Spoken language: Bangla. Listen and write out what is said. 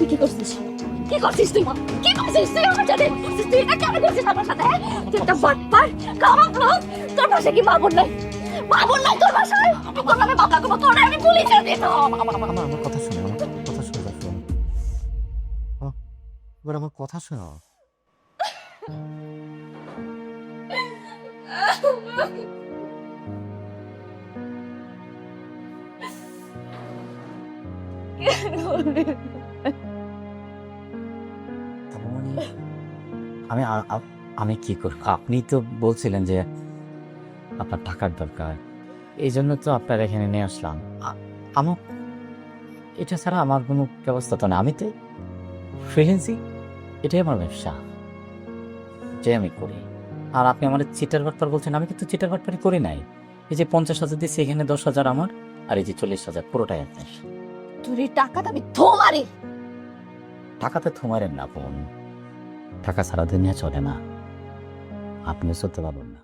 তুই কি করছিস? কি করছিস তুই মা? কি করছিস তুই আমার সাথে? তুই এটা কেন করছিস আমার সাথে? তুই একটা বাটপার, কামাক লোক। তোর পাশে কি মা বোন নাই? মা বোন নাই তোর বাসায়? তুই তোর নামে মামলা করবো, তোর আমি পুলিশে দিয়ে দেবো। আমার কথা শোনো, আমার কথা শোনো জাফর। এবার আমার কথা শোনো। তারপর আমি আমি কি করব? আপনি তো বলছিলেন যে আপনার টাকার দরকার, এই জন্য তো আপনার এখানে নিয়ে আসলাম। আমার এটা ছাড়া আমার কোনো ব্যবস্থা তো না। আমি তো ফ্রিল্যান্সিং, এটাই আমার ব্যবসা, যে আমি করি। আর আপনি আমার চিটার বাটপার বলছেন, আমি কিন্তু চিটার বাটপারি করি নাই। এই যে 50,000 দিচ্ছি, এখানে 10,000 আমার, আর এই যে 40,000 পুরোটাই আপনার। তোর এই টাকাটা আমি ধোমারি। টাকাতে থুমারেন না বোন, টাকা সারা দুনিয়া চলে না, আপনিও চলতে পারবেন না।